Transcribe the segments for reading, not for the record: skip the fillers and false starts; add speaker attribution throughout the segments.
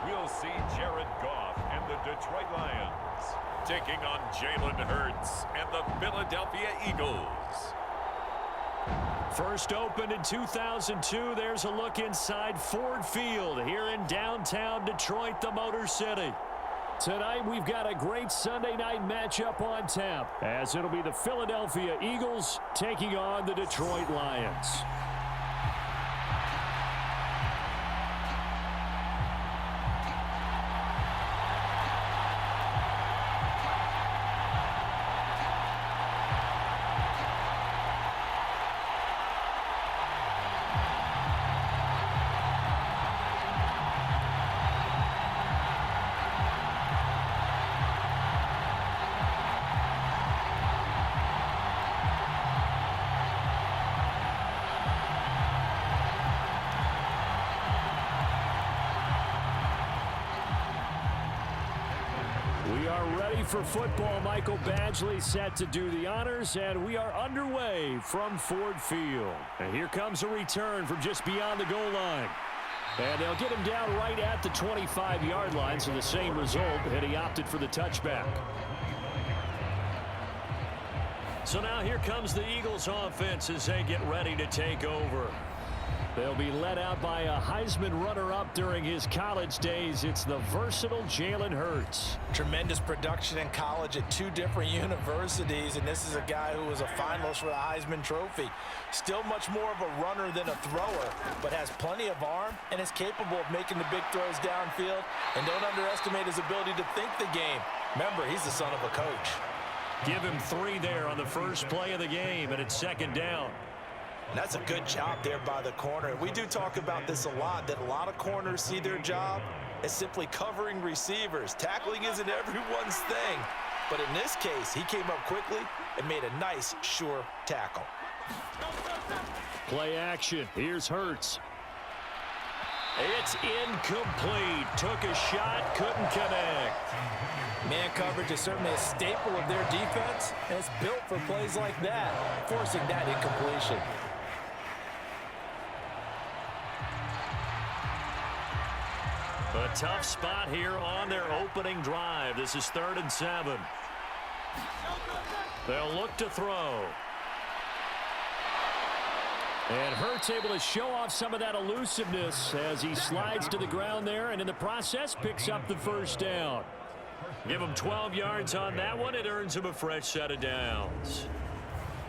Speaker 1: we'll see Jared Goff and the Detroit Lions taking on Jalen Hurts and the Philadelphia Eagles.
Speaker 2: First opened in 2002, there's a look inside Ford Field here in downtown Detroit, the Motor City. Tonight, we've got a great Sunday night matchup on tap, as it'll be the Philadelphia Eagles taking on the Detroit Lions. For football, Michael Badgley set to do the honors, and we are underway from Ford Field. And here comes a return from just beyond the goal line. And they'll get him down right at the 25-yard line, so the same result, and he opted for the touchback. So now here comes the Eagles offense as they get ready to take over. They'll be led out by a Heisman runner-up during his college days. It's the versatile Jalen Hurts.
Speaker 3: Tremendous production in college at 2 different universities, and this is a guy who was a finalist for the Heisman Trophy. Still much more of a runner than a thrower, but has plenty of arm and is capable of making the big throws downfield. And don't underestimate his ability to think the game. Remember, he's the son of a coach.
Speaker 2: Give him 3 there on the first play of the game, and it's second down.
Speaker 3: And that's a good job there by the corner. We do talk about this a lot, that a lot of corners see their job as simply covering receivers. Tackling isn't everyone's thing. But in this case, he came up quickly and made a nice, sure tackle.
Speaker 2: Play action. Here's Hurts. It's incomplete. Took a shot, couldn't connect.
Speaker 3: Man coverage is certainly a staple of their defense, and it's built for plays like that, forcing that incompletion.
Speaker 2: A tough spot here on their opening drive. This is 3rd and 7. They'll look to throw. And Hurts able to show off some of that elusiveness as he slides to the ground there, and in the process picks up the first down. Give him 12 yards on that one. It earns him a fresh set of downs.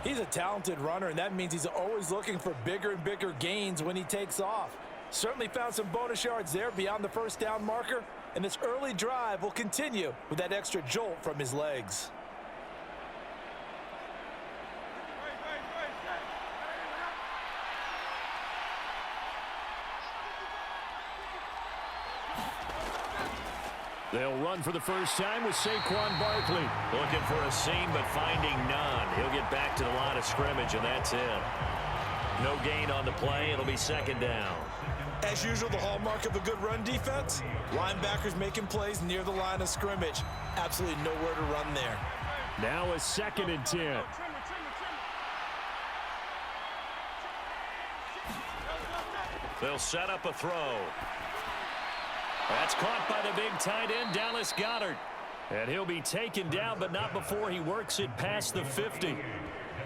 Speaker 3: He's a talented runner, and that means he's always looking for bigger and bigger gains when he takes off. Certainly found some bonus yards there beyond the first down marker, and this early drive will continue with that extra jolt from his legs.
Speaker 2: They'll run for the first time with Saquon Barkley. Looking for a seam, but finding none. He'll get back to the line of scrimmage, and that's it. No gain on the play. It'll be second down.
Speaker 3: As usual, the hallmark of a good run defense, linebackers making plays near the line of scrimmage. Absolutely nowhere to run there.
Speaker 2: Now a 2nd and 10. They'll set up a throw. That's caught by the big tight end, Dallas Goedert. And he'll be taken down, but not before he works it past the 50.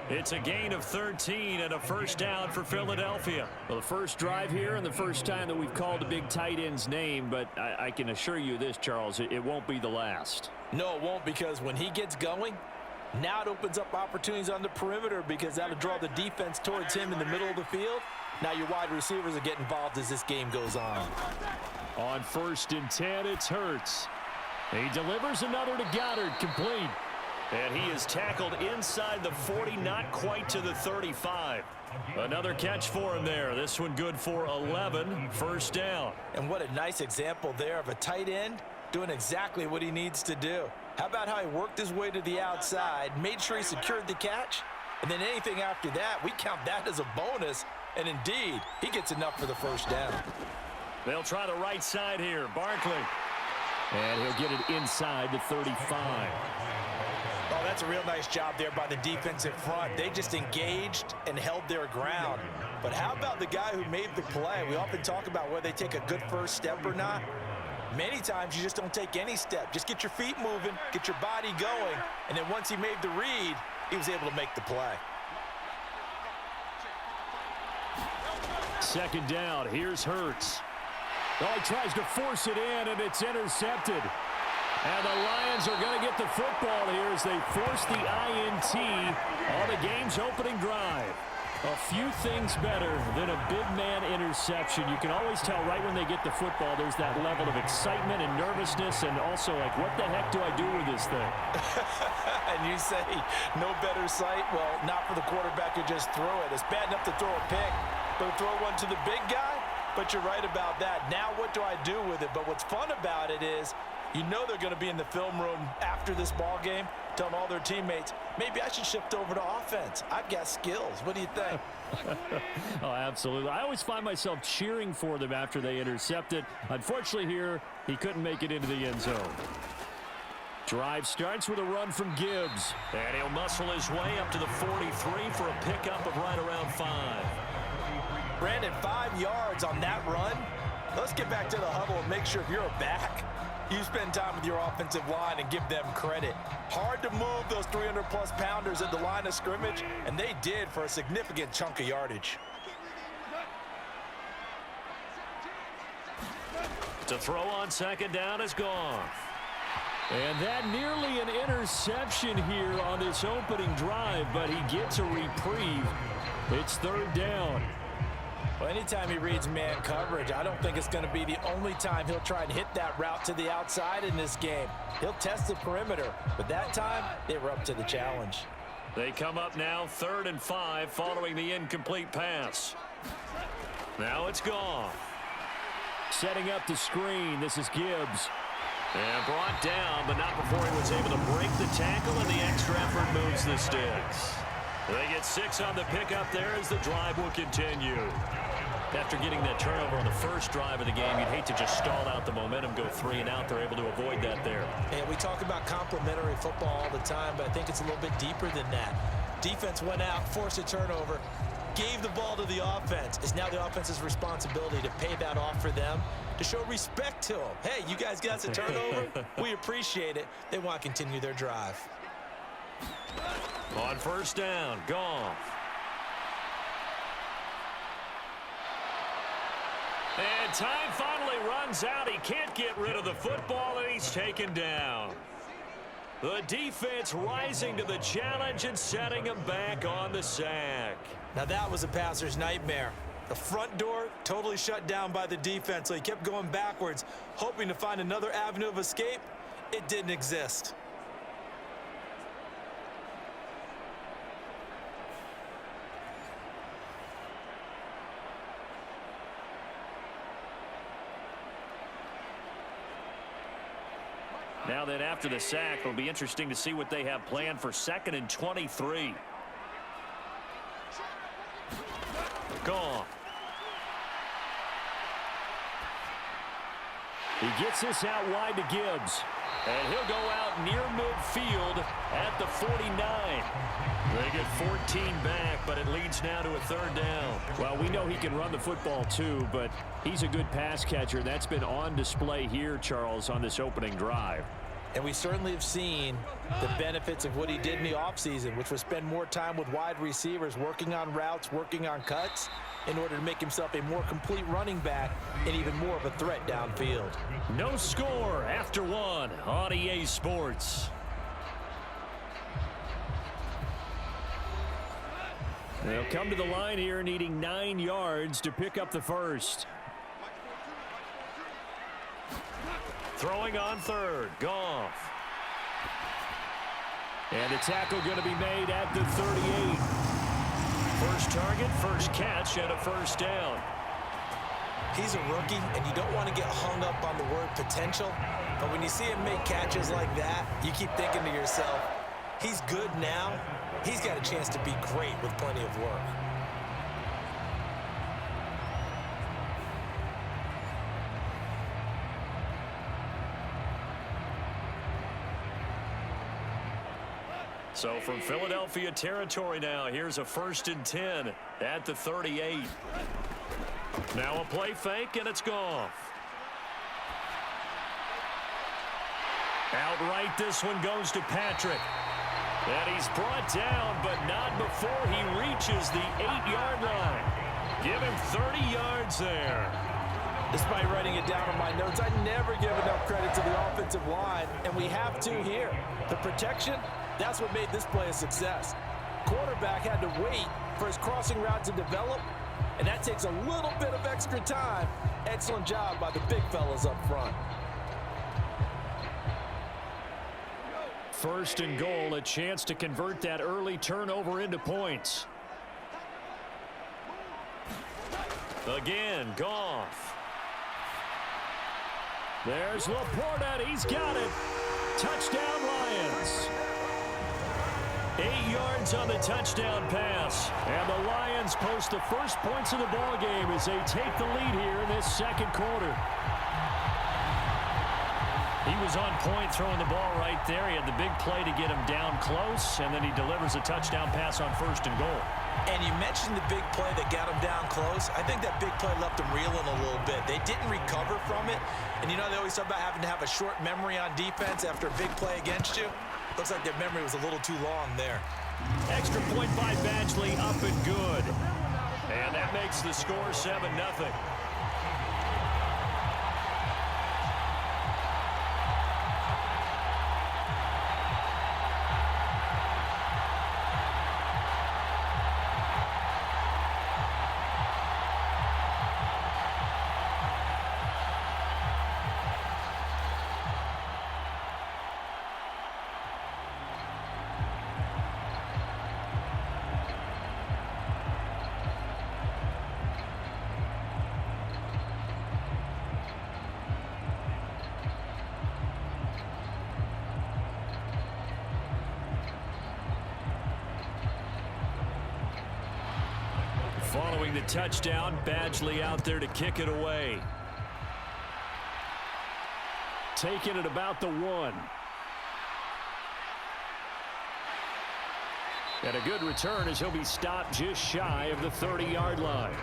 Speaker 2: It's a gain of 13 and a first down for Philadelphia. Well, the first drive here and the first time that we've called a big tight end's name, but I can assure you this, Charles, it won't be the last.
Speaker 3: No, it won't, because when he gets going, now it opens up opportunities on the perimeter because that'll draw the defense towards him in the middle of the field. Now your wide receivers will get involved as this game goes on.
Speaker 2: On 1st and 10, it's Hurts. He delivers another to Goddard, complete. And he is tackled inside the 40, not quite to the 35. Another catch for him there. This one good for 11, first down.
Speaker 3: And what a nice example there of a tight end doing exactly what he needs to do. How about how he worked his way to the outside, made sure he secured the catch, and then anything after that, we count that as a bonus. And indeed, he gets enough for the first down.
Speaker 2: They'll try the right side here, Barkley. And he'll get it inside the 35.
Speaker 3: Oh, that's a real nice job there by the defensive front. They just engaged and held their ground. But how about the guy who made the play? We often talk about whether they take a good first step or not. Many times you just don't take any step. Just get your feet moving, get your body going, and then once he made the read, he was able to make the play.
Speaker 2: Second down, here's Hurts. Oh, he tries to force it in, and it's intercepted. And the Lions are going to get the football here as they force the INT on the game's opening drive. A few things better than a big man interception. You can always tell right when they get the football, there's that level of excitement and nervousness, and also like, what the heck do I do with this thing?
Speaker 3: And you say, no better sight? Well, not for the quarterback to just throw it. It's bad enough to throw a pick, but to throw one to the big guy? But you're right about that. Now what do I do with it? But what's fun about it is, you know they're going to be in the film room after this ball game, telling all their teammates, maybe I should shift over to offense. I've got skills. What do you think?
Speaker 2: Oh, absolutely. I always find myself cheering for them after they intercept it. Unfortunately here, he couldn't make it into the end zone. Drive starts with a run from Gibbs. And he'll muscle his way up to the 43 for a pickup of right around 5.
Speaker 3: Brandon, 5 yards on that run. Let's get back to the huddle and make sure if you're a back, you spend time with your offensive line and give them credit. Hard to move those 300-plus pounders at the line of scrimmage, and they did for a significant chunk of yardage.
Speaker 2: To throw on second down is gone. And that nearly an interception here on this opening drive, but he gets a reprieve. It's third down.
Speaker 3: Well, anytime he reads man coverage, I don't think it's going to be the only time he'll try and hit that route to the outside in this game. He'll test the perimeter, but that time they were up to the challenge.
Speaker 2: They come up now 3rd and 5 following the incomplete pass. Now it's gone. Setting up the screen, this is Gibbs. And brought down, but not before he was able to break the tackle, and the extra effort moves the sticks. They get 6 on the pickup there as the drive will continue. After getting that turnover on the first drive of the game, you'd hate to just stall out the momentum, go 3 and out. They're able to avoid that there.
Speaker 3: And we talk about complementary football all the time, but I think it's a little bit deeper than that. Defense went out, forced a turnover, gave the ball to the offense. It's now the offense's responsibility to pay that off for them, to show respect to them. Hey, you guys got the turnover? We appreciate it. They want to continue their drive.
Speaker 2: On first down, Goff. And time finally runs out. He can't get rid of the football, and he's taken down. The defense rising to the challenge and setting him back on the sack.
Speaker 3: Now that was a passer's nightmare. The front door totally shut down by the defense, so he kept going backwards, hoping to find another avenue of escape. It didn't exist.
Speaker 2: Now then, after the sack, it'll be interesting to see what they have planned for 2nd and 23. Gone. He gets this out wide to Gibbs. And he'll go out near midfield at the 49. They get 14 back, but it leads now to a 3rd down. Well, we know he can run the football too, but he's a good pass catcher. That's been on display here, Charles, on this opening drive.
Speaker 3: And we certainly have seen the benefits of what he did in the offseason, which was spend more time with wide receivers, working on routes, working on cuts, in order to make himself a more complete running back and even more of a threat downfield.
Speaker 2: No score after 1 on EA Sports. They'll come to the line here needing 9 yards to pick up the first. Throwing on 3rd, Goff. And the tackle going to be made at the 38. First target, first catch, and a 1st down.
Speaker 3: He's a rookie, and you don't want to get hung up on the word potential, but when you see him make catches like that, you keep thinking to yourself, he's good now. He's got a chance to be great with plenty of work.
Speaker 2: So from Philadelphia territory now, here's a 1st and 10 at the 38. Now a play fake, and it's Goff. Outright, this one goes to Patrick. And he's brought down, but not before he reaches the 8-yard line. Give him 30 yards there.
Speaker 3: Despite writing it down in my notes, I never give enough credit to the offensive line, and we have to here. The protection, that's what made this play a success. Quarterback had to wait for his crossing route to develop, and that takes a little bit of extra time. Excellent job by the big fellas up front.
Speaker 2: First and goal, a chance to convert that early turnover into points. Again, Goff. There's Laporta. He's got it. Touchdown, Lions. 8 yards on the touchdown pass. And the Lions post the first points of the ball game as they take the lead here in this second quarter. He was on point throwing the ball right there. He had the big play to get him down close, and then he delivers a touchdown pass on first and goal.
Speaker 3: And you mentioned the big play that got him down close. I think that big play left him reeling a little bit. They didn't recover from it. And you know they always talk about having to have a short memory on defense after a big play against you. Looks like their memory was a little too long there.
Speaker 2: Extra point by Badgley, up and good. And that makes the score 7-0. Following the touchdown, Badgley out there to kick it away. Taking it about the 1. And a good return as he'll be stopped just shy of the 30-yard line.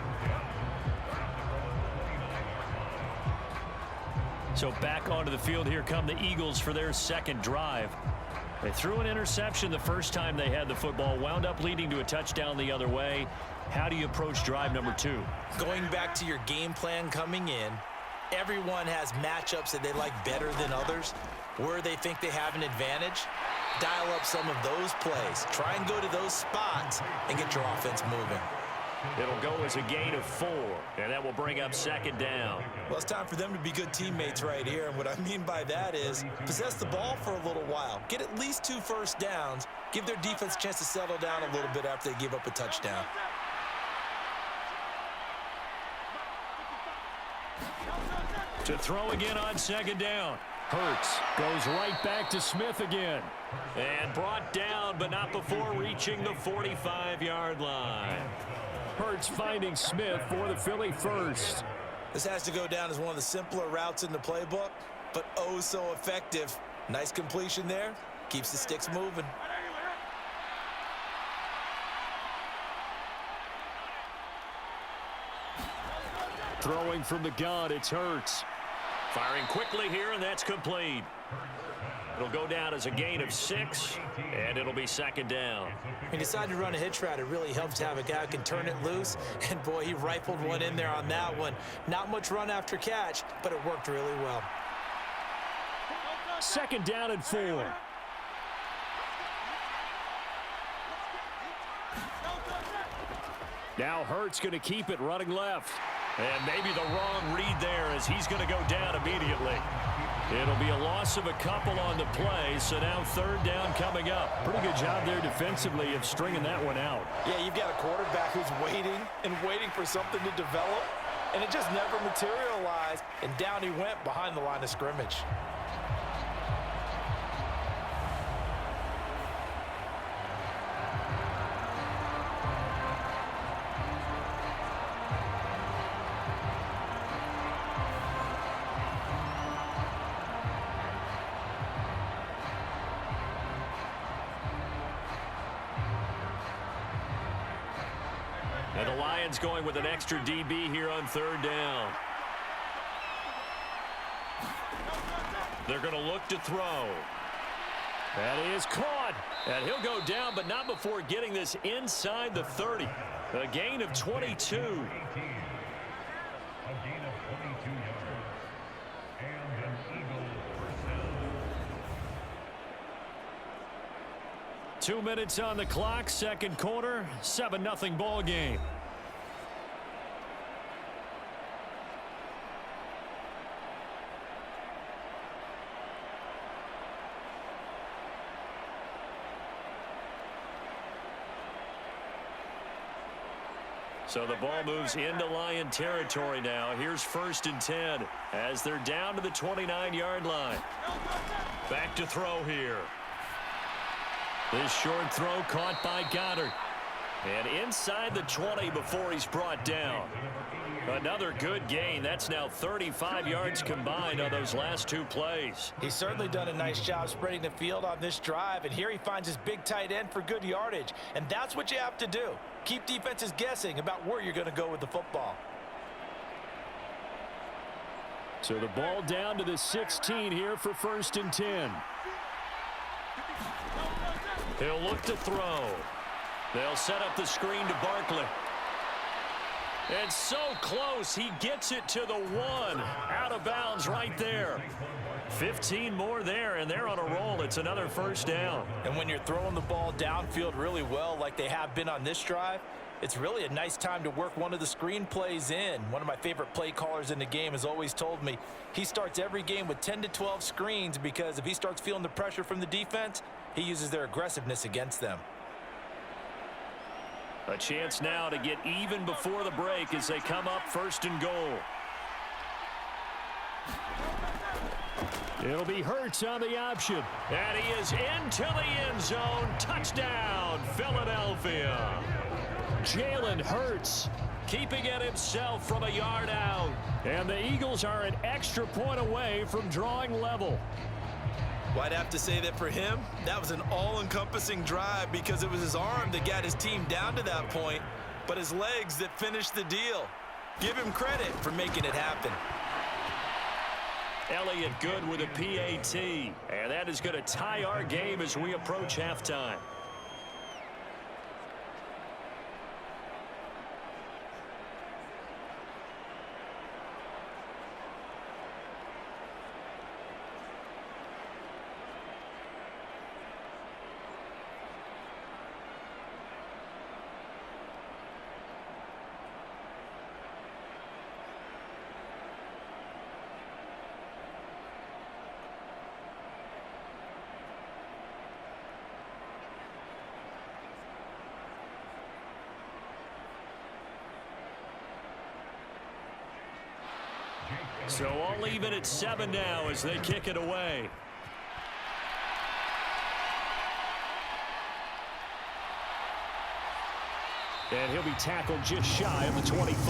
Speaker 2: So back onto the field, here come the Eagles for their second drive. They threw an interception the first time they had the football, wound up leading to a touchdown the other way. How do you approach drive number 2?
Speaker 3: Going back to your game plan coming in, everyone has matchups that they like better than others. Where they think they have an advantage, dial up some of those plays. Try and go to those spots and get your offense moving.
Speaker 2: It'll go as a gain of 4, and that will bring up second down.
Speaker 3: Well, it's time for them to be good teammates right here, and what I mean by that is possess the ball for a little while. Get at least 2 first downs. Give their defense a chance to settle down a little bit after they give up a touchdown.
Speaker 2: To throw again on second down. Hurts goes right back to Smith again. And brought down, but not before reaching the 45-yard line. Hurts finding Smith for the Philly first.
Speaker 3: This has to go down as one of the simpler routes in the playbook, but oh so effective. Nice completion there. Keeps the sticks moving.
Speaker 2: Throwing from the gun, it's Hurts. Firing quickly here, and that's complete. It'll go down as a gain of 6, and it'll be second down.
Speaker 3: When you decide to run a hitch route, it really helps to have a guy who can turn it loose. And, boy, he rifled one in there on that one. Not much run after catch, but it worked really well.
Speaker 2: Second down and 4. Now Hurts going to keep it running left. And maybe the wrong read there as he's going to go down immediately. It'll be a loss of a couple on the play, so now third down coming up. Pretty good job there defensively of stringing that one out.
Speaker 3: Yeah, you've got a quarterback who's waiting and waiting for something to develop, and it just never materialized, and down he went behind the line of scrimmage.
Speaker 2: And the Lions going with an extra DB here on third down. They're going to look to throw. That is caught. And he'll go down, but not before getting this inside the 30. A gain of 22.
Speaker 4: A gain of 22 yards. And an Eagle first down.
Speaker 2: 2 minutes on the clock, second quarter, 7-0 ball game. So the ball moves into Lion territory now. Here's 1st and 10 as they're down to the 29-yard line. Back to throw here. This short throw caught by Goddard. And inside the 20 before he's brought down. Another good gain. That's now 35 yards combined on those last 2 plays.
Speaker 3: He's certainly done a nice job spreading the field on this drive, and here he finds his big tight end for good yardage. And that's what you have to do. Keep defenses guessing about where you're going to go with the football.
Speaker 2: So the ball down to the 16 here for 1st and 10. He'll look to throw. They'll set up the screen to Barkley. And so close, he gets it to the 1. Out of bounds right there. 15 more there, and they're on a roll. It's another first down.
Speaker 3: And when you're throwing the ball downfield really well like they have been on this drive, it's really a nice time to work one of the screen plays in. One of my favorite play callers in the game has always told me he starts every game with 10 to 12 screens because if he starts feeling the pressure from the defense, he uses their aggressiveness against them.
Speaker 2: A chance now to get even before the break as they come up 1st and goal. It'll be Hurts on the option. And he is into the end zone. Touchdown, Philadelphia. Jalen Hurts keeping it himself from a yard out. And the Eagles are an extra point away from drawing level.
Speaker 3: Well, I'd have to say that for him, that was an all-encompassing drive because it was his arm that got his team down to that point, but his legs that finished the deal. Give him credit for making it happen.
Speaker 2: Elliott good with a PAT. And that is going to tie our game as we approach halftime. So all even at 7 now as they kick it away. And he'll be tackled just shy of the 25.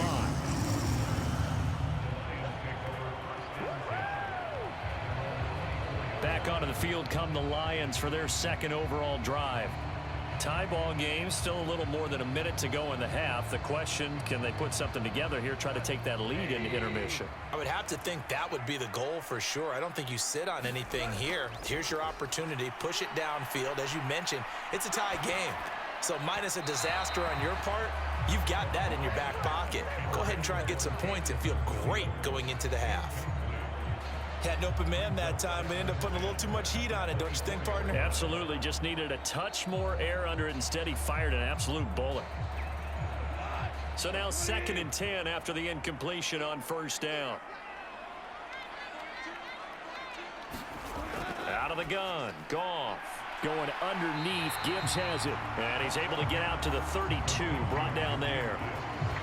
Speaker 2: Back onto the field come the Lions for their 2nd overall drive. Tie ball game, still a little more than a minute to go in the half. The question, can they put something together here, try to take that lead into intermission?
Speaker 3: I would have to think that would be the goal for sure. I don't think you sit on anything here. Here's your opportunity. Push it downfield. As you mentioned, it's a tie game. So minus a disaster on your part, you've got that in your back pocket. Go ahead and try and get some points and feel great going into the half. Had an open man that time, but ended up putting a little too much heat on it, don't you think, partner?
Speaker 2: Absolutely. Just needed a touch more air under it. Instead, he fired an absolute bullet. So now 2nd and 10 after the incompletion on 1st down. Out of the gun. Goff going underneath. Gibbs has it. And he's able to get out to the 32. Brought down there.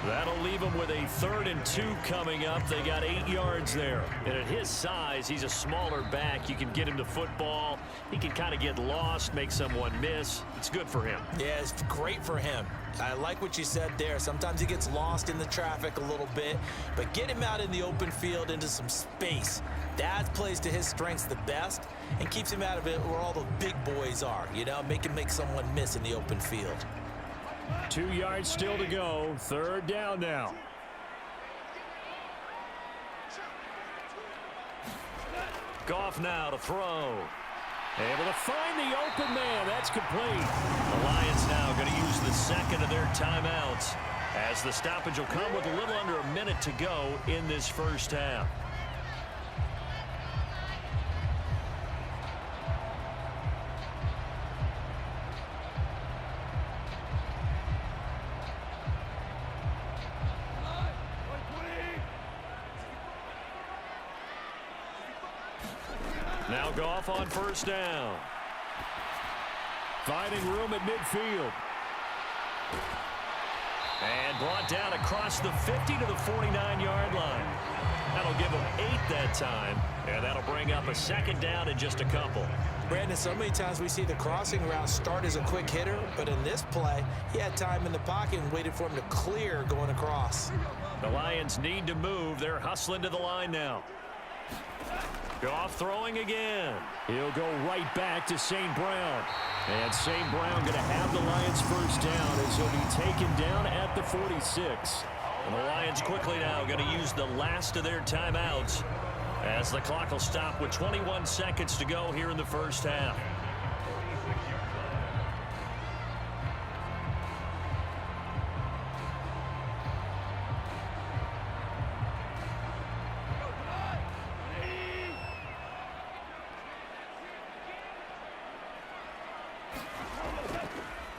Speaker 2: That'll leave him with a 3rd and 2 coming up. They got 8 yards there. And at his size, he's a smaller back. You can get him to football. He can kind of get lost, make someone miss. It's good for him.
Speaker 3: Yeah, it's great for him. I like what you said there. Sometimes he gets lost in the traffic a little bit, but get him out in the open field into some space. That plays to his strengths the best and keeps him out of it where all the big boys are, you know, make him make someone miss in the open field.
Speaker 2: 2 yards still to go. 3rd down now. Goff now to throw. Able to find the open man. That's complete. The Lions now going to use the second of their timeouts, as the stoppage will come with a little under a minute to go in this first half. Now Goff on first down. Finding room at midfield. And brought down across the 50 to the 49-yard line. That'll give him 8 that time, and that'll bring up a second down in just a couple.
Speaker 3: Brandon, so many times we see the crossing route start as a quick hitter, but in this play, he had time in the pocket and waited for him to clear going across.
Speaker 2: The Lions need to move. They're hustling to the line now. Goff throwing again. He'll go right back to St. Brown. And St. Brown going to have the Lions first down as he'll be taken down at the 46. And the Lions quickly now going to use the last of their timeouts as the clock will stop with 21 seconds to go here in the first half.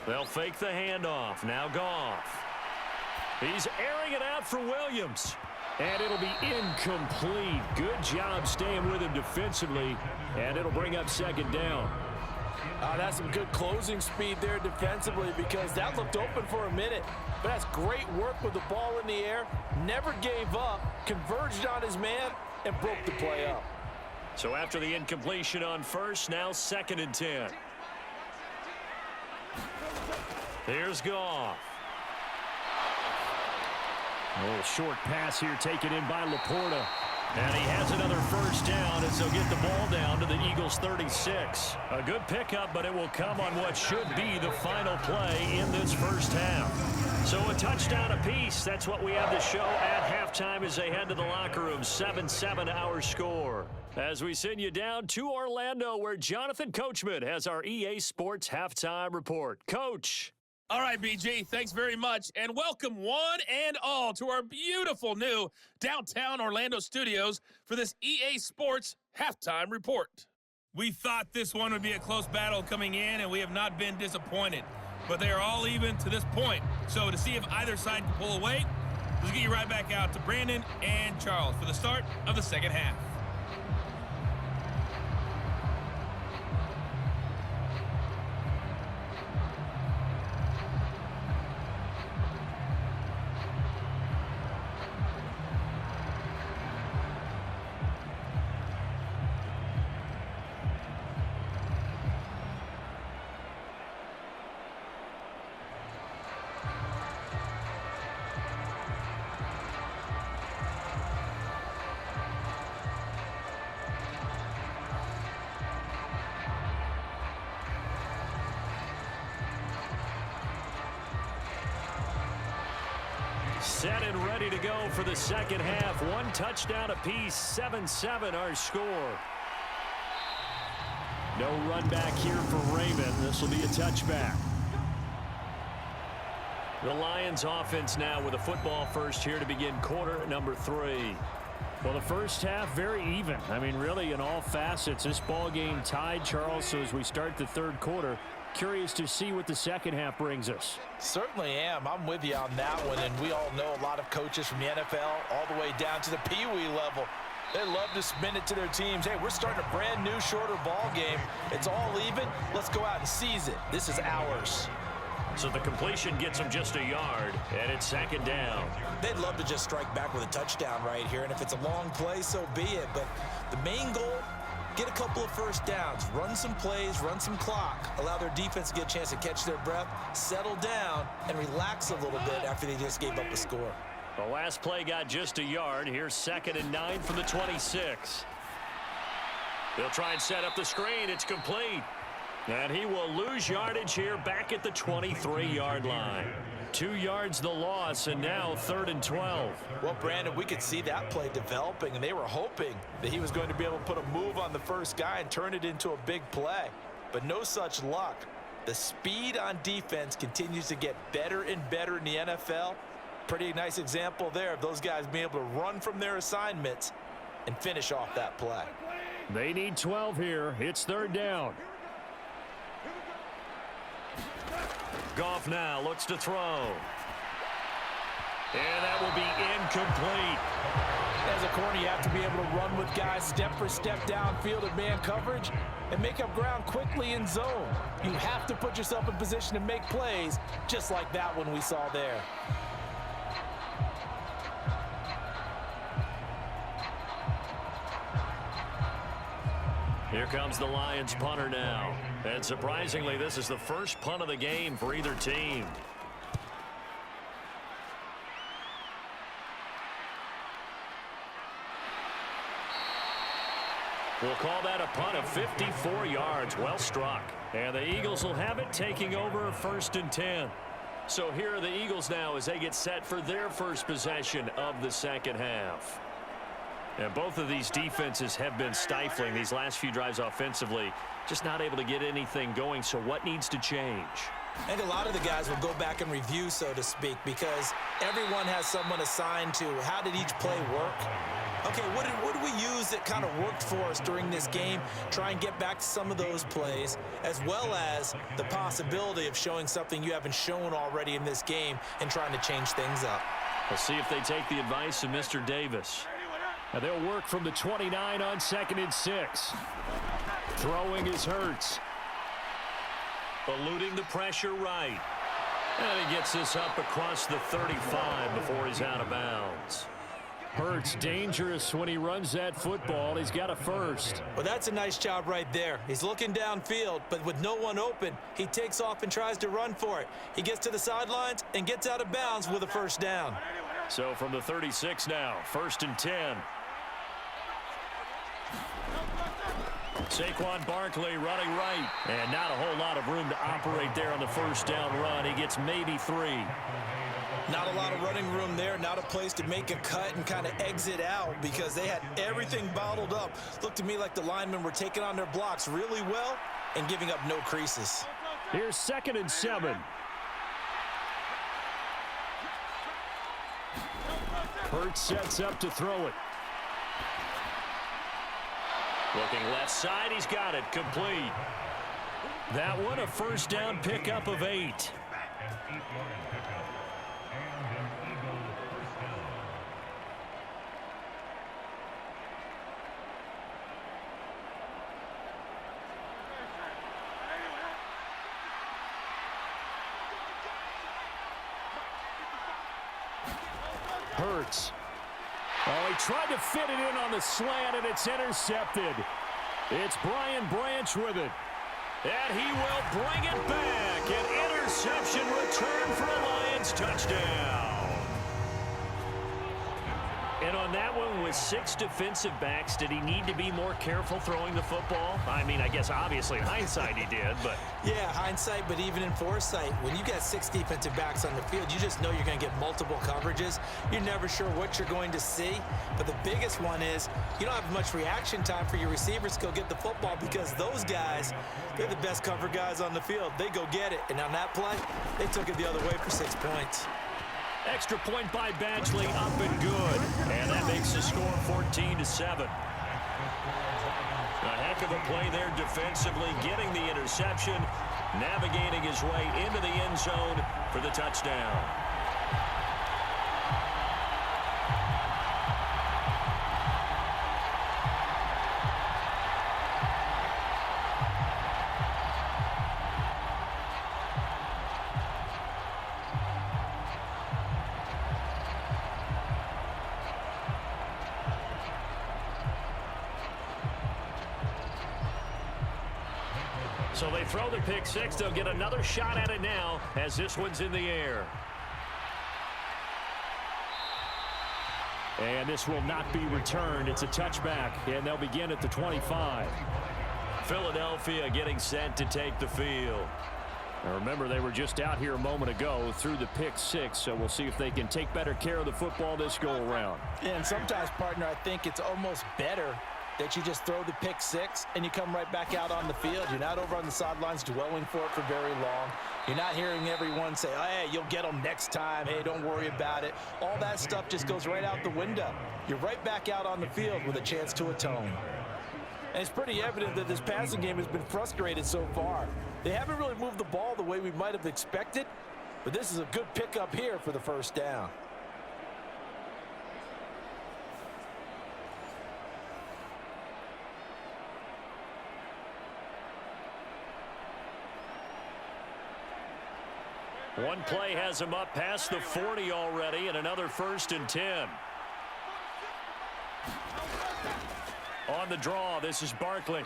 Speaker 2: They'll fake the handoff. Now Goff. He's airing it out for Williams. And it'll be incomplete. Good job staying with him defensively. And it'll bring up second down.
Speaker 3: That's some good closing speed there defensively, because that looked open for a minute. But that's great work with the ball in the air. Never gave up. Converged on his man and broke the play up.
Speaker 2: So after the incompletion on first, now 2nd and 10. Here's Goff. A little short pass here taken in by Laporta. And he has another first down as they'll get the ball down to the Eagles' 36. A good pickup, but it will come on what should be the final play in this first half. So a touchdown apiece. That's what we have to show at halftime as they head to the locker room. 7-7 our score. As we send you down to Orlando, where Jonathan Coachman has our EA Sports Halftime Report. Coach.
Speaker 5: All right, BG, thanks very much, and welcome one and all to our beautiful new downtown Orlando studios for this EA Sports Halftime Report. We thought this one would be a close battle coming in, and we have not been disappointed, but they are all even to this point. So to see if either side can pull away, let's get you right back out to Brandon and Charles for the start of the second half.
Speaker 2: Set and ready to go for the second half. One touchdown apiece, 7-7 our score. No run back here for Raymond. This will be a touchback. The Lions offense now with a football first here to begin quarter number 3. Well, the first half very even. I mean, really in all facets. This ball game tied, Charles, so as we start the third quarter, curious to see what the second half brings us.
Speaker 3: Certainly am. I'm with you on that one, and we all know a lot of coaches from the NFL all the way down to the Pee-wee level. They love to spin it to their teams. Hey, we're starting a brand new, shorter ball game. It's all even. Let's go out and seize it. This is ours.
Speaker 2: So the completion gets them just a yard, and it's second down.
Speaker 3: They'd love to just strike back with a touchdown right here, and if it's a long play, so be it. But the main goal, get a couple of first downs, run some plays, run some clock, allow their defense to get a chance to catch their breath, settle down, and relax a little bit after they just gave up a score.
Speaker 2: The last play got just a yard. Here's 2nd and 9 from the 26. They'll try and set up the screen. It's complete. And he will lose yardage here back at the 23-yard line. 2 yards the loss, and now 3rd and 12.
Speaker 3: Well, Brandon, we could see that play developing, and they were hoping that he was going to be able to put a move on the first guy and turn it into a big play. But no such luck. The speed on defense continues to get better and better in the NFL. Pretty nice example there of those guys being able to run from their assignments and finish off that play.
Speaker 2: They need 12 here. It's 3rd down. Goff now looks to throw. And that will be incomplete.
Speaker 3: As a corner, you have to be able to run with guys step for step downfield in man coverage and make up ground quickly in zone. You have to put yourself in position to make plays just like that one we saw there.
Speaker 2: Here comes the Lions punter now. And surprisingly, this is the first punt of the game for either team. We'll call that a punt of 54 yards. Well struck. And the Eagles will have it, taking over 1st and 10. So here are the Eagles now as they get set for their first possession of the second half. And both of these defenses have been stifling these last few drives offensively. Just not able to get anything going. So what needs to change?
Speaker 3: I think a lot of the guys will go back and review, so to speak, because everyone has someone assigned to how did each play work. Okay, what did we use that kind of worked for us during this game? Try and get back to some of those plays, as well as the possibility of showing something you haven't shown already in this game and trying to change things up.
Speaker 2: We'll see if they take the advice of Mr. Davis. Now they'll work from the 29 on 2nd and 6. Throwing is Hurts. Eluding the pressure right. And he gets this up across the 35 before he's out of bounds. Hurts dangerous when he runs that football. He's got a first.
Speaker 3: Well, that's a nice job right there. He's looking downfield, but with no one open, he takes off and tries to run for it. He gets to the sidelines and gets out of bounds with a first down.
Speaker 2: So from the 36 now, 1st and 10. Saquon Barkley running right. And not a whole lot of room to operate there on the first down run. He gets maybe 3.
Speaker 3: Not a lot of running room there. Not a place to make a cut and kind of exit out because they had everything bottled up. Looked to me like the linemen were taking on their blocks really well and giving up no creases.
Speaker 2: Here's 2nd and 7. Hurts sets up to throw it. Looking left side, he's got it, complete. That one a first down pickup of 8. Hurts. Oh, he tried to fit it in on the slant, and it's intercepted. It's Brian Branch with it. And he will bring it back. An interception return for a Lions touchdown. And on that one, with 6 defensive backs, did he need to be more careful throwing the football? I mean, I guess obviously in hindsight he did, but...
Speaker 3: Yeah, hindsight, but even in foresight, when you got 6 defensive backs on the field, you just know you're going to get multiple coverages. You're never sure what you're going to see. But the biggest one is you don't have much reaction time for your receivers to go get the football because those guys, they're the best cover guys on the field. They go get it. And on that play, they took it the other way for 6 points.
Speaker 2: Extra point by Badgley, up and good. And that makes the score 14-7. A heck of a play there defensively, getting the interception, navigating his way into the end zone for the touchdown. So they throw the pick six. They'll get another shot at it now as this one's in the air. And this will not be returned. It's a touchback, and they'll begin at the 25. Philadelphia getting set to take the field. Now remember, they were just out here a moment ago through the pick six, so we'll see if they can take better care of the football this go-around.
Speaker 3: Yeah, and sometimes, partner, I think it's almost better that you just throw the pick six and you come right back out on the field. You're not over on the sidelines dwelling for it for very long. You're not hearing everyone say, oh, hey, you'll get them next time. Hey, don't worry about it. All that stuff just goes right out the window. You're right back out on the field with a chance to atone. And it's pretty evident that this passing game has been frustrated so far. They haven't really moved the ball the way we might have expected, but this is a good pickup here for the first down.
Speaker 2: One play has him up past the 40 already, and another 1st and 10. On the draw, this is Barkley.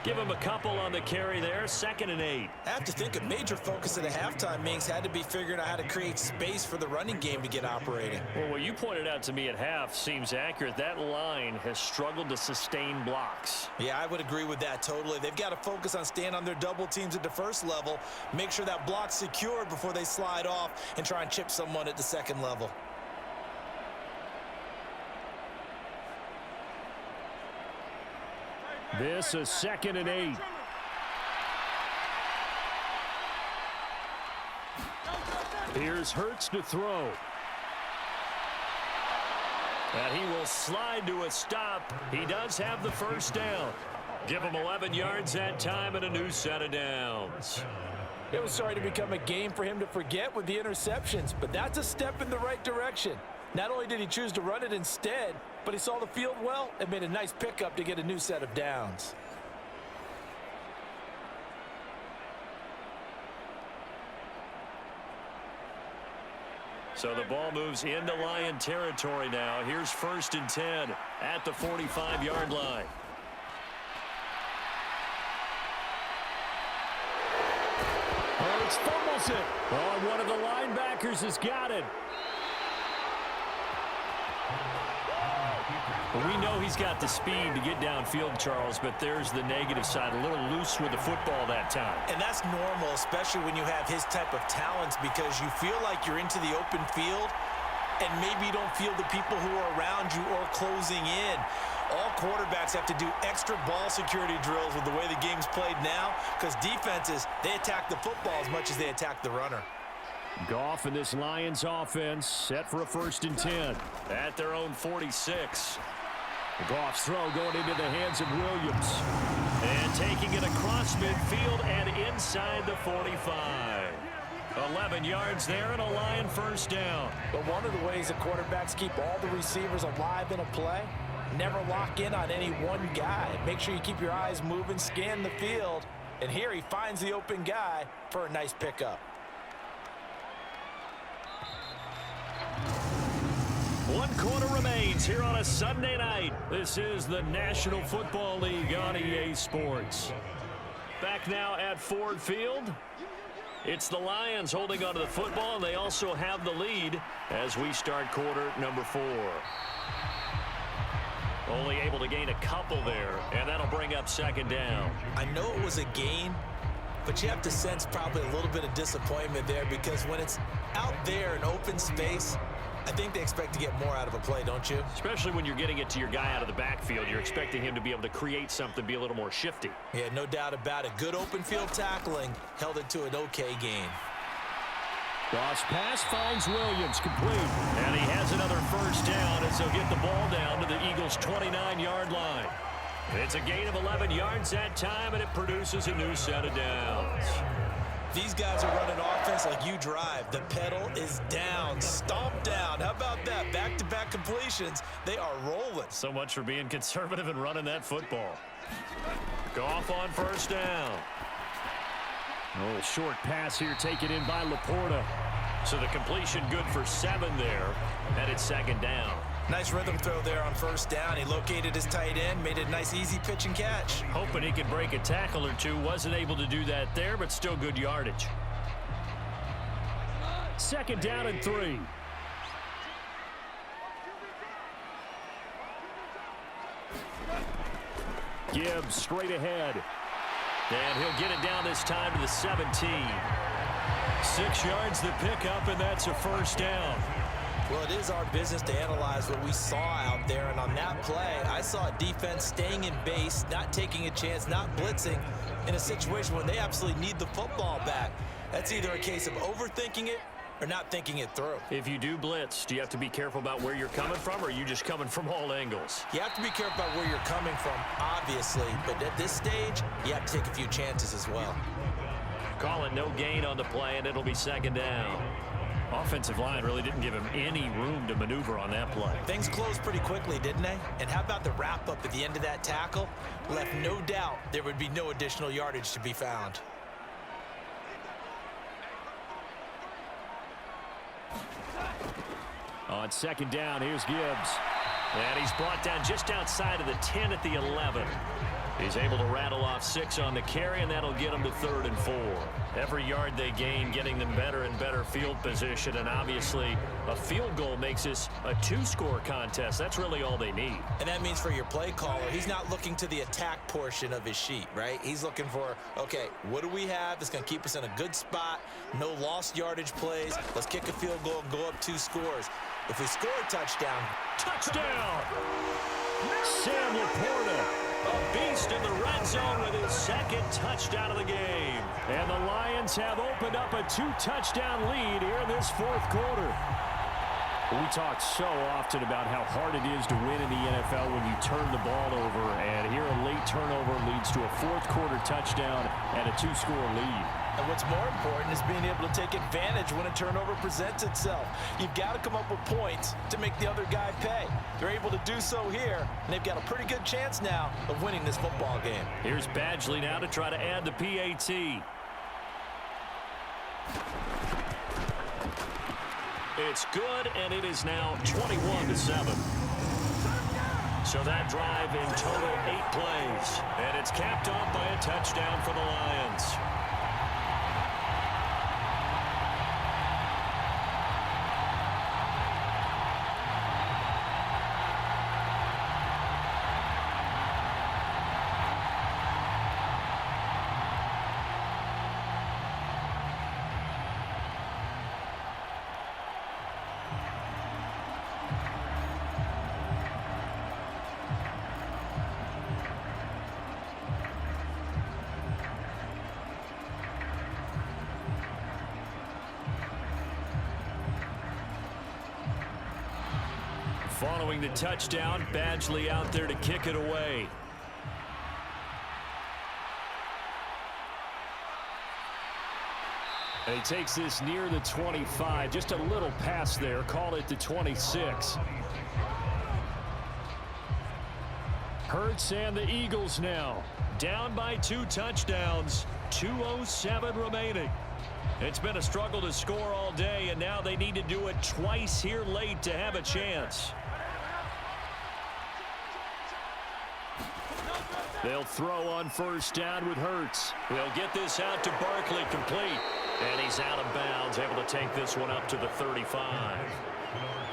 Speaker 2: Give him a couple on the carry there, 2nd and 8.
Speaker 3: I have to think a major focus at the halftime means had to be figuring out how to create space for the running game to get operating.
Speaker 2: Well, what you pointed out to me at half seems accurate. That line has struggled to sustain blocks.
Speaker 3: Yeah, I would agree with that totally. They've got to focus on staying on their double teams at the first level, make sure that block's secured before they slide off and try and chip someone at the second level.
Speaker 2: This is 2nd and 8. Here's Hurts to throw. And he will slide to a stop. He does have the first down. Give him 11 yards that time and a new set of downs.
Speaker 3: It was starting to become a game for him to forget with the interceptions, but that's a step in the right direction. Not only did he choose to run it instead, but he saw the field well and made a nice pickup to get a new set of downs.
Speaker 2: So the ball moves into Lion territory now. Here's 1st and 10 at the 45-yard line. Hurts fumbles it. Oh, one of the linebackers has got it. Well, we know he's got the speed to get downfield, Charles, but there's the negative side. A little loose with the football that time.
Speaker 3: And that's normal, especially when you have his type of talents, because you feel like you're into the open field and maybe you don't feel the people who are around you or closing in. All quarterbacks have to do extra ball security drills with the way the game's played now, because defenses, they attack the football as much as they attack the runner.
Speaker 2: Goff and this Lions offense set for a 1st and 10 at their own 46. Goff's throw going into the hands of Williams. And taking it across midfield and inside the 45. 11 yards there and a Lion first down.
Speaker 3: But one of the ways that quarterbacks keep all the receivers alive in a play, never lock in on any one guy. Make sure you keep your eyes moving, scan the field. And here he finds the open guy for a nice pickup.
Speaker 2: 1 quarter remains here on a Sunday night. This is the National Football League on EA Sports. Back now at Ford Field. It's the Lions holding onto the football, and they also have the lead as we start quarter number 4. Only able to gain a couple there, and that'll bring up 2nd down.
Speaker 3: I know it was a gain, but you have to sense probably a little bit of disappointment there, because when it's out there in open space, I think they expect to get more out of a play, don't you?
Speaker 2: Especially when you're getting it to your guy out of the backfield. You're expecting him to be able to create something, be a little more shifty.
Speaker 3: Yeah, no doubt about it. Good open field tackling held it to an okay gain.
Speaker 2: Goff's pass finds Williams complete. And he has another first down as they'll get the ball down to the Eagles' 29-yard line. It's a gain of 11 yards that time, and it produces a new set of downs.
Speaker 3: These guys are running offense like you drive. The pedal is down, stomped down. How about that? Back-to-back completions. They are rolling.
Speaker 2: So much for being conservative and running that football. Goff on first down. Oh, short pass here taken in by Laporta. So the completion good for 7 there. And it's 2nd down.
Speaker 3: Nice rhythm throw there on first down. He located his tight end, made it a nice easy pitch and catch.
Speaker 2: Hoping he could break a tackle or two. Wasn't able to do that there, but still good yardage. 2nd down and 3. Gibbs straight ahead. And he'll get it down this time to the 17. 6 yards the pickup, and that's a first down.
Speaker 3: Well, it is our business to analyze what we saw out there, and on that play, I saw a defense staying in base, not taking a chance, not blitzing in a situation when they absolutely need the football back. That's either a case of overthinking it or not thinking it through.
Speaker 2: If you do blitz, do you have to be careful about where you're coming from, or are you just coming from all angles?
Speaker 3: You have to be careful about where you're coming from, obviously, but at this stage, you have to take a few chances as well.
Speaker 2: Call it no gain on the play, and it'll be second down. Offensive line really didn't give him any room to maneuver on that play.
Speaker 3: Things closed pretty quickly, didn't they? And how about the wrap-up at the end of that tackle? Left no doubt there would be no additional yardage to be found.
Speaker 2: On second down, here's Gibbs. And he's brought down just outside of the 10 at the 11. He's able to rattle off 6 on the carry, and that'll get him to 3rd and 4. Every yard they gain, getting them better and better field position, and obviously a field goal makes this a 2-score contest. That's really all they need.
Speaker 3: And that means for your play caller, he's not looking to the attack portion of his sheet, right? He's looking for, okay, what do we have that's going to keep us in a good spot? No lost yardage plays. Let's kick a field goal and go up 2 scores. If we score a touchdown.
Speaker 2: Touchdown! Sam Laporta, a beast in the red zone with his 2nd touchdown of the game. And the Lions have opened up a 2-touchdown lead here in this 4th quarter. We talk so often about how hard it is to win in the NFL when you turn the ball over. And here a late turnover leads to a 4th quarter touchdown and a 2-score lead.
Speaker 3: And what's more important is being able to take advantage when a turnover presents itself. You've got to come up with points to make the other guy pay. They're able to do so here, and they've got a pretty good chance now of winning this football game.
Speaker 2: Here's Badgley now to try to add the PAT. It's good, and it is now 21-7. So that drive in total 8 plays, and it's capped off by a touchdown for the Lions. Following the touchdown, Badgley out there to kick it away. And he takes this near the 25, just a little past there, call it the 26. Hurts and the Eagles now, down by 2 touchdowns, 2:07 remaining. It's been a struggle to score all day, and now they need to do it twice here late to have a chance. They'll throw on first down with Hurts. They'll get this out to Barkley, complete. And he's out of bounds, able to take this one up to the 35.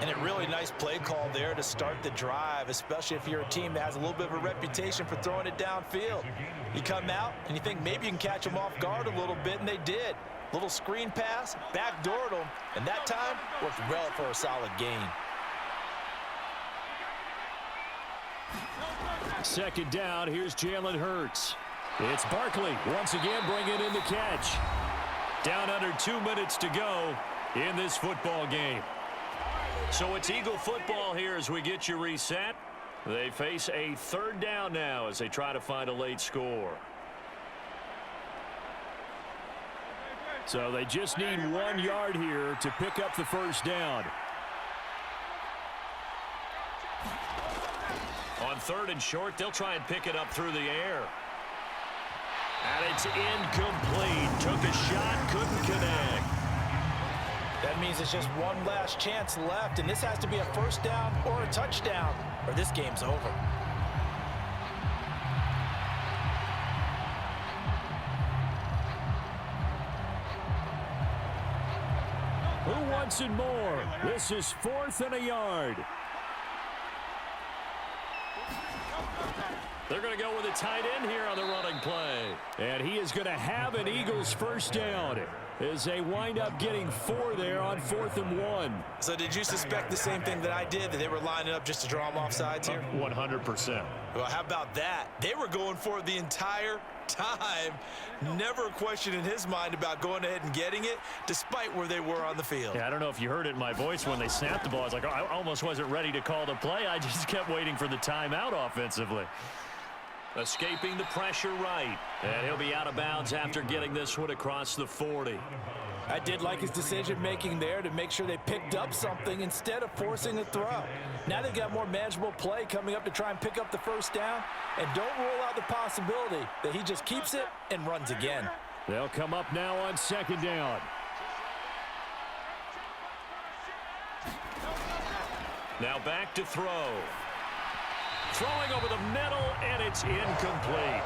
Speaker 3: And a really nice play call there to start the drive, especially if you're a team that has a little bit of a reputation for throwing it downfield. You come out and you think maybe you can catch them off guard a little bit, and they did. Little screen pass, backdoored them, and that time worked well for a solid gain.
Speaker 2: Second down, here's Jalen Hurts. It's Barkley once again bringing in the catch. Down under 2 minutes to go in this football game. So it's Eagle football here as we get you reset. They face a 3rd down now as they try to find a late score. So they just need 1 yard here to pick up the first down. On 3rd and short, they'll try and pick it up through the air. And it's incomplete. Took a shot, couldn't connect.
Speaker 3: That means it's just one last chance left, and this has to be a first down or a touchdown, or this game's over.
Speaker 2: Who wants it more? This is 4th and a yard. They're going to go with a tight end here on the running play. And he is going to have an Eagles first down as they wind up getting 4 there on 4th and 1.
Speaker 3: So did you suspect the same thing that I did, that they were lining up just to draw them off sides here?
Speaker 2: 100%.
Speaker 3: Well, how about that? They were going for it the entire time. Never a question in his mind about going ahead and getting it, despite where they were on the field.
Speaker 2: Yeah, I don't know if you heard it in my voice when they snapped the ball. I was like, oh, I almost wasn't ready to call the play. I just kept waiting for the timeout offensively. Escaping the pressure right. And he'll be out of bounds after getting this one across the 40.
Speaker 3: I did like his decision-making there to make sure they picked up something instead of forcing a throw. Now they've got more manageable play coming up to try and pick up the first down. And don't rule out the possibility that he just keeps it and runs again.
Speaker 2: They'll come up now on 2nd down. Now back to throw. Throwing over the middle, and it's incomplete.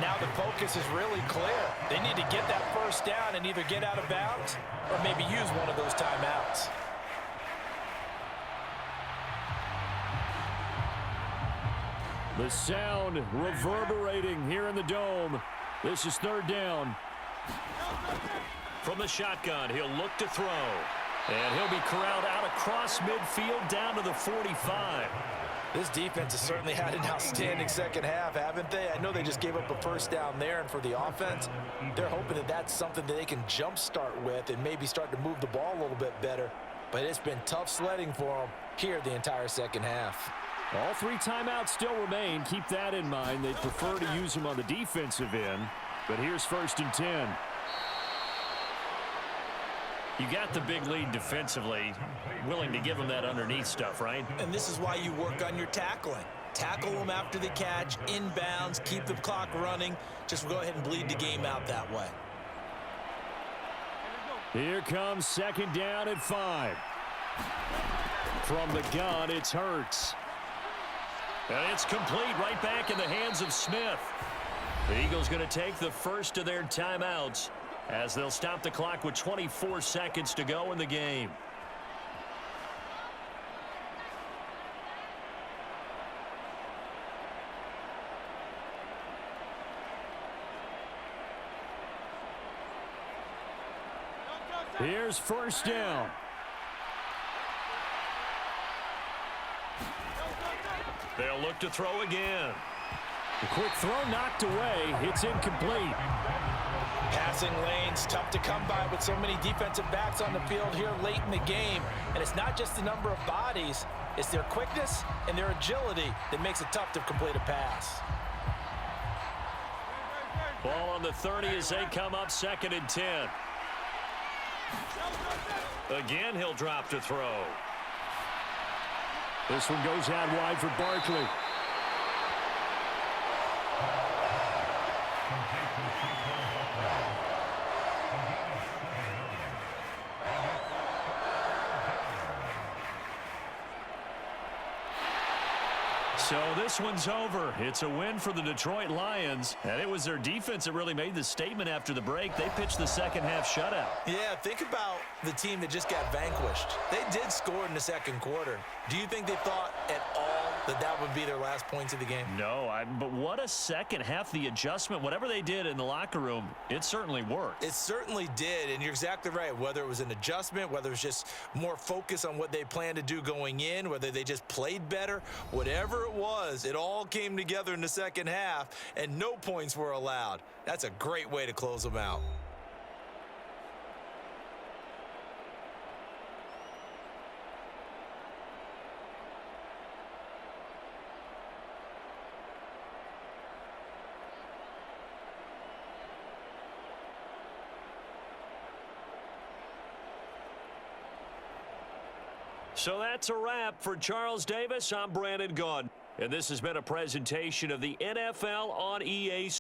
Speaker 3: Now the focus is really clear. They need to get that first down and either get out of bounds or maybe use one of those timeouts.
Speaker 2: The sound reverberating here in the dome. This is 3rd down. From the shotgun, he'll look to throw. And he'll be corralled out across midfield down to the 45.
Speaker 3: This defense has certainly had an outstanding second half, haven't they? I know they just gave up a first down there, and for the offense, they're hoping that that's something that they can jumpstart with and maybe start to move the ball a little bit better. But it's been tough sledding for them here the entire second half.
Speaker 2: All 3 timeouts still remain. Keep that in mind. They prefer to use them on the defensive end. But here's 1st and 10. You got the big lead defensively, willing to give them that underneath stuff, right?
Speaker 3: And this is why you work on your tackling. Tackle them after the catch, inbounds, keep the clock running. Just go ahead and bleed the game out that way.
Speaker 2: Here comes 2nd down at 5. From the gun, it's Hurts. And it's complete, right back in the hands of Smith. The Eagles going to take the first of their timeouts as they'll stop the clock with 24 seconds to go in the game. Here's 1st down. They'll look to throw again. The quick throw knocked away. It's incomplete.
Speaker 3: Passing lanes tough to come by with so many defensive backs on the field here late in the game. And it's not just the number of bodies, it's their quickness and their agility that makes it tough to complete a pass.
Speaker 2: Ball on the 30 as they come up 2nd and 10. Again, he'll drop to throw. This one goes out wide for Barkley. So this one's over. It's a win for the Detroit Lions, and it was their defense that really made the statement after the break. They pitched the second half shutout.
Speaker 3: Yeah, think about the team that just got vanquished. They did score in the second quarter. Do you think they thought at all that that would be their last points of the game?
Speaker 2: No, but what a second half. The adjustment, whatever they did in the locker room, it certainly worked.
Speaker 3: It certainly did, and you're exactly right. Whether it was an adjustment, whether it was just more focus on what they planned to do going in, whether they just played better, whatever it was, it all came together in the second half, and no points were allowed. That's a great way to close them out.
Speaker 2: So that's a wrap for Charles Davis. I'm Brandon Gaudin, and this has been a presentation of the NFL on EA